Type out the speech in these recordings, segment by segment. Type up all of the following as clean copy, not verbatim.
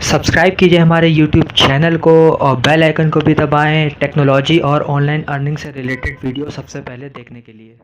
Subscribe कीजिए हमारे YouTube channel को और बेल आइकन को भी दबाएं टेक्नोलॉजी और ऑनलाइन अर्निंग से रिलेटेड वीडियो सबसे पहले देखने के लिए।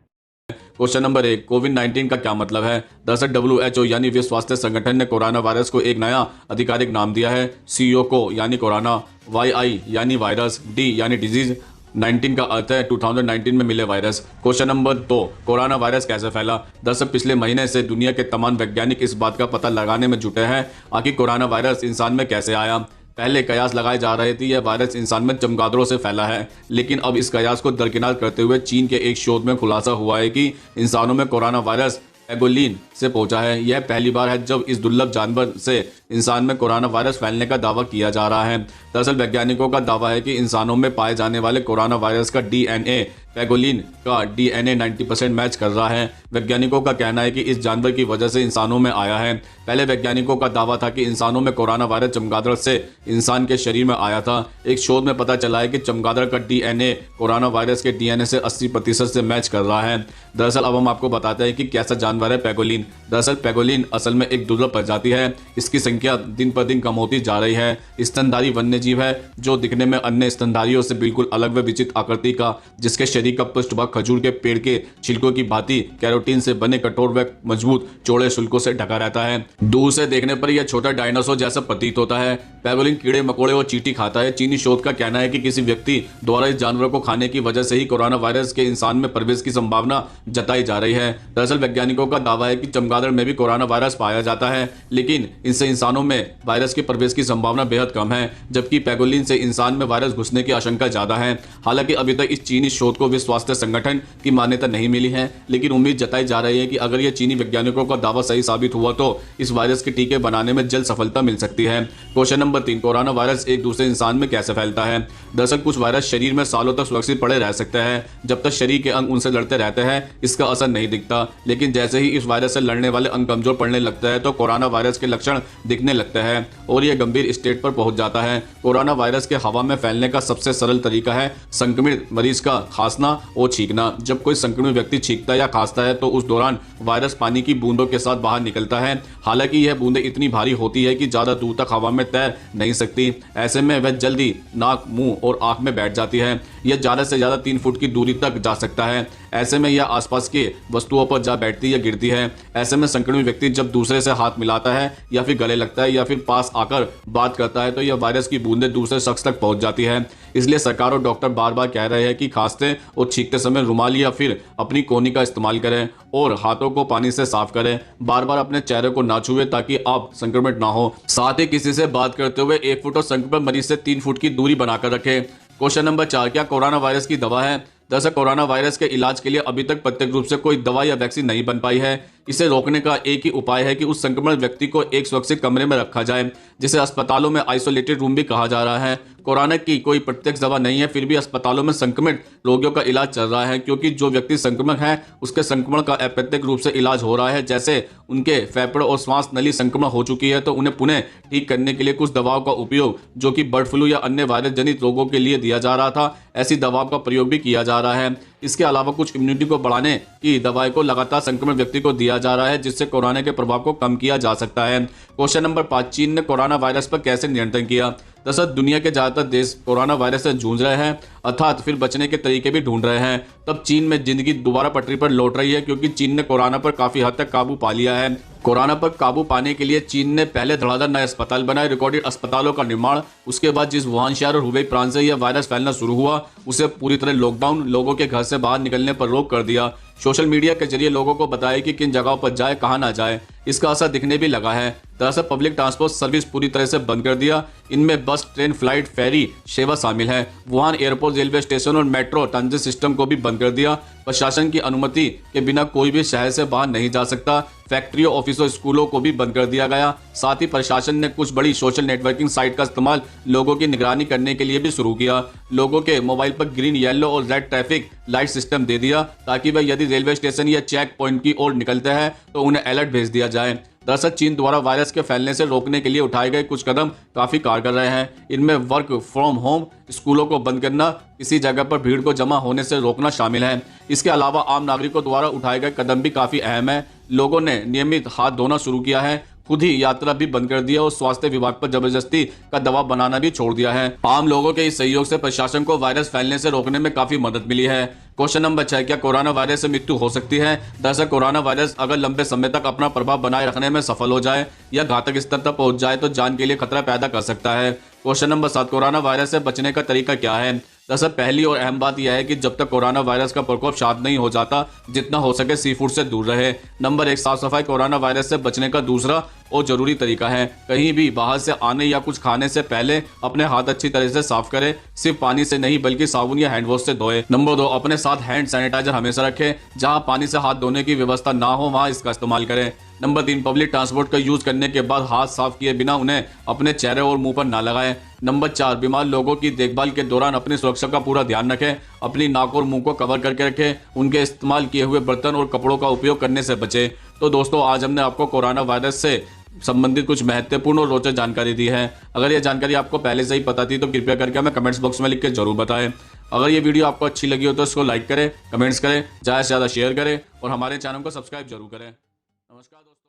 क्वेश्चन नंबर 1, कोविड-19 का क्या मतलब है? दरअसल WHO यानी विश्व स्वास्थ्य संगठन ने कोरोना वायरस को एक नया आधिकारिक नाम दिया है। CO यानी कोरोना, YI यानी वायरस, D यानी डिजीज, 19 का अर्थ है 2019 में मिले virus. Question number 2, corona virus कैसे फैला? दरअसल पिछले महीने से दुनिया के तमाम वैज्ञानिक इस बात का पता लगाने में जुटे हैं आखिर कोरोना वायरस इंसान में कैसे आया। पहले कयास लगाए जा रहे थे यह वायरस इंसान में चमगादड़ों से फैला है, लेकिन अब इस कयास को दरकिनार करते हुए चीन के एक शोध में खुलासा हुआ है कि इंसानों में कोरोना वायरस पैगोलिन से पहुंचा है। यह पहली बार है जब इस दुर्लभ जानवर से इंसान में कोरोना वायरस फैलने का दावा किया जा रहा है। दरअसल वैज्ञानिकों का दावा है कि इंसानों में पाए जाने वाले कोरोना वायरस का DNA पैगोलिन का DNA 90% मैच कर रहा है। वैज्ञानिकों का कहना है कि इस जानवर की वजह से इंसानों में आया है। पहले वैज्ञानिकों का दावा था कि इंसानों में कोरोना वायरस चमगादड़ से इंसान के शरीर में आया था। एक शोध में पता चला है कि चमगादड़ का DNA कोरोना वायरस के DNA से 80% से मैच कर रहा है। दरअसल अब हम आपको बताते हैं कि कैसा जानवर है पैगोलिन। दरअसल पैगोलिन असल में एक दुर्लभ प्रजाति है। इसकी संख्या दिन पर दिन कम होती जा रही है। स्तनधारी वन्यजीव है जो दिखने में अन्य स्तनधारियों से बिल्कुल अलग व विचित्र आकृति का, जिसके शरीर का पृष्ठभाग खजूर के पेड़ के छिलकों की भांति कैरोटीन से बने कठोर व मजबूत चौड़े शुल्कों से ढका रहता है। दूर से देखने पर यह छोटा डायनासोर जैसा प्रतीत होता है। पैगोलिन कीड़े मकोड़े और चींटी खाता है। चीनी शोध का कहना है कि किसी व्यक्ति द्वारा इस जानवर को खाने की वजह से ही कोरोना वायरस के इंसान में प्रवेश की संभावना जताई जा रही है। दरअसल वैज्ञानिकों का दावा है कि चमगादड़ में भी कोरोना वायरस पाया जाता है, लेकिन इनसे इंसानों में वायरस के प्रवेश की संभावना बेहद कम है, जबकि पैगोलिन से इंसान में वायरस घुसने की आशंका ज्यादा है। हालांकि अभी तक इस चीनी शोध को विश्व स्वास्थ्य संगठन की मान्यता नहीं मिली है, लेकिन उम्मीद जताई जा रही है कि अगर यह चीनी वैज्ञानिकों का दावा सही साबित हुआ तो इस वायरस के टीके बनाने में जल्द सफलता मिल सकती है। क्वेश्चन नंबर 3, कोरोना वायरस एक दूसरे इंसान में कैसे फैलता है? दरअसल कुछ वायरस शरीर में सालों तक सुरक्षित पड़े रह सकते हैं। जब तक शरीर के अंग उनसे लड़ते रहते हैं इसका असर नहीं दिखता, लेकिन जैसे ही इस वायरस से लड़ने वाले अंग कमजोर पड़ने लगता है तो कोरोना वायरस के लक्षण दिखने लगते हैं और यह गंभीर स्टेट पर पहुंच जाता है। कोरोना वायरस के हवा में फैलने का सबसे सरल तरीका है संक्रमित मरीज का खांसना और छींकना। जब कोई संक्रमित व्यक्ति छींकता या खांसता है तो उस दौरान वायरस पानी की बूंदों के साथ बाहर निकलता है। हालांकि यह बूंदें इतनी भारी होती है कि ज्यादा दूर तक हवा में तैर नहीं सकती। ऐसे में वह जल्दी नाक, मुंह और आंख में बैठ जाती है। यह ज्यादा से ज्यादा 3 फुट की दूरी तक जा सकता है। ऐसे में यह आसपास के वस्तुओं पर जा बैठती या गिरती है। ऐसे में संक्रमित व्यक्ति जब दूसरे से हाथ मिलाता है या फिर गले लगता है या फिर पास आकर बात करता है तो यह वायरस की बूंदें दूसरे शख्स तक पहुंच जाती है। इसलिए सरकार और डॉक्टर बार बार कह रहे हैं कि खांसते और छींकते समय रुमाल या फिर अपनी कोहनी का इस्तेमाल करें और हाथों को पानी से साफ करें। बार बार अपने चेहरे को ना छुएं ताकि आप संक्रमित ना हो। साथ ही किसी से बात करते हुए 1 फुट और संक्रमित मरीज से 3 फुट की दूरी बनाकर रखें। क्वेश्चन नंबर 4, क्या कोरोना वायरस की दवा है? दरअसल कोरोना वायरस के इलाज के लिए अभी तक प्रत्यक्ष रूप से कोई दवा या वैक्सीन नहीं बन पाई है। इसे रोकने का एक ही उपाय है कि उस संक्रमित व्यक्ति को एक सुरक्षित कमरे में रखा जाए, जिसे अस्पतालों में आइसोलेटेड रूम भी कहा जा रहा है। कोरोना की कोई प्रत्यक्ष दवा नहीं है, फिर भी अस्पतालों में संक्रमित रोगियों का इलाज चल रहा है, क्योंकि जो व्यक्ति संक्रमण है उसके संक्रमण का अप्रत्यक्ष रूप से इलाज हो रहा है। जैसे उनके फेफड़ों और श्वास नली संक्रमण हो चुकी है तो उन्हें पुनः ठीक करने के लिए कुछ दवाओं का उपयोग, जो कि बर्ड फ्लू या अन्य वायरस जनित रोगों के लिए दिया जा रहा था, ऐसी दवाओं का प्रयोग भी किया जा रहा है। इसके अलावा कुछ इम्यूनिटी को बढ़ाने की दवाई को लगातार संक्रमित व्यक्ति को दिया जा रहा है, जिससे कोरोना के प्रभाव को कम किया जा सकता है। क्वेश्चन नंबर 5, चीन ने कोरोना वायरस पर कैसे नियंत्रण किया? दरअसल दुनिया के ज्यादातर देश कोरोना वायरस से जूझ रहे हैं, अर्थात फिर बचने के तरीके भी ढूंढ रहे हैं। तब चीन में जिंदगी दोबारा पटरी पर लौट रही है, क्योंकि चीन ने कोरोना पर काफी हद तक काबू पा लिया है। कोरोना पर काबू पाने के लिए चीन ने पहले धड़ाधड़ नए अस्पताल बनाए, रिकॉर्डेड अस्पतालों का निर्माण। उसके बाद जिस वुहान शहर और हुबेई प्रांत से यह वायरस फैलना शुरू हुआ उसे पूरी तरह लॉकडाउन, लोगों के घर से बाहर निकलने पर रोक कर दिया। सोशल मीडिया के जरिए लोगों को बताया कि किन जगहों पर जाए, कहां ना जाए। इसका असर दिखने भी लगा है। दरअसल पब्लिक ट्रांसपोर्ट सर्विस पूरी तरह से बंद कर दिया। इनमें बस, ट्रेन, फ्लाइट, फेरी सेवा शामिल है। वुहान एयरपोर्ट, रेलवे स्टेशन और मेट्रो ट्रांजिट सिस्टम को भी बंद कर दिया। प्रशासन की अनुमति के बिना कोई भी शहर से बाहर नहीं जा सकता। फैक्ट्रियों, ऑफिसों, स्कूलों को भी बंद कर दिया गया। साथ ही प्रशासन ने कुछ बड़ी सोशल नेटवर्किंग साइट का इस्तेमाल लोगों की निगरानी करने के लिए भी शुरू किया। लोगों के मोबाइल पर ग्रीन, येलो और रेड ट्रैफिक लाइट सिस्टम दे दिया, ताकि वह यदि रेलवे स्टेशन या चेक पॉइंट की ओर निकलते हैं तो उन्हें अलर्ट भेज दिया जाए। दरअसल चीन द्वारा वायरस के फैलने से रोकने के लिए उठाए गए कुछ कदम काफी कारगर रहे हैं। इनमें वर्क फ्रॉम होम, स्कूलों को बंद करना, किसी जगह पर भीड़ को जमा होने से रोकना शामिल है। इसके अलावा आम नागरिकों द्वारा उठाए गए कदम भी काफी अहम है। लोगों ने नियमित हाथ धोना शुरू किया है, खुद ही यात्रा भी बंद कर दिया और स्वास्थ्य विभाग पर जबरदस्ती का दबाव बनाना भी छोड़ दिया है। आम लोगों के इस सहयोग से प्रशासन को वायरस फैलने से रोकने में काफी मदद मिली है। क्वेश्चन नंबर 6, क्या कोरोना वायरस से मृत्यु हो सकती है? दरअसल कोरोना वायरस अगर लंबे समय तक अपना प्रभाव बनाए रखने में सफल हो जाए या घातक स्तर तक पहुंच जाए तो जान के लिए खतरा पैदा कर सकता है। क्वेश्चन नंबर 7, कोरोना वायरस से बचने का तरीका क्या है? दरअसल पहली और अहम बात यह है कि जब तक कोरोना वायरस का प्रकोप शांत नहीं हो जाता, जितना हो सके सी फूड से दूर रहे। नंबर 1, साफ सफाई कोरोना वायरस से बचने का दूसरा और जरूरी तरीका है। कहीं भी बाहर से आने या कुछ खाने से पहले अपने हाथ अच्छी तरह से साफ करें, सिर्फ पानी से नहीं बल्कि साबुन या हैंड वॉश से धोए। नंबर 2, अपने साथ हैंड सैनिटाइजर हमेशा रखें। जहां पानी से हाथ धोने की व्यवस्था ना हो वहां इसका इस्तेमाल करें। नंबर 3, पब्लिक ट्रांसपोर्ट का यूज करने के बाद हाथ साफ किए बिना उन्हें अपने चेहरे और मुंह पर ना लगाएं। नंबर 4, बीमार लोगों की देखभाल के दौरान अपनी सुरक्षा का पूरा ध्यान रखें। अपनी नाक और मुंह को कवर करके रखें। उनके इस्तेमाल किए हुए बर्तन और कपड़ों का उपयोग करने से बचें। तो दोस्तों, आज हमने आपको कोरोना वायरस से संबंधित कुछ महत्वपूर्ण और रोचक जानकारी दी है। अगर यह जानकारी आपको पहले से ही पता थी तो कृपया करके हमें कमेंट्स बॉक्स में लिख के जरूर बताएं। अगर ये वीडियो आपको अच्छी लगी हो तो इसको लाइक करें, कमेंट्स करें, ज़्यादा से ज़्यादा शेयर करें और हमारे चैनल को सब्सक्राइब जरूर करें। नमस्कार दोस्तों।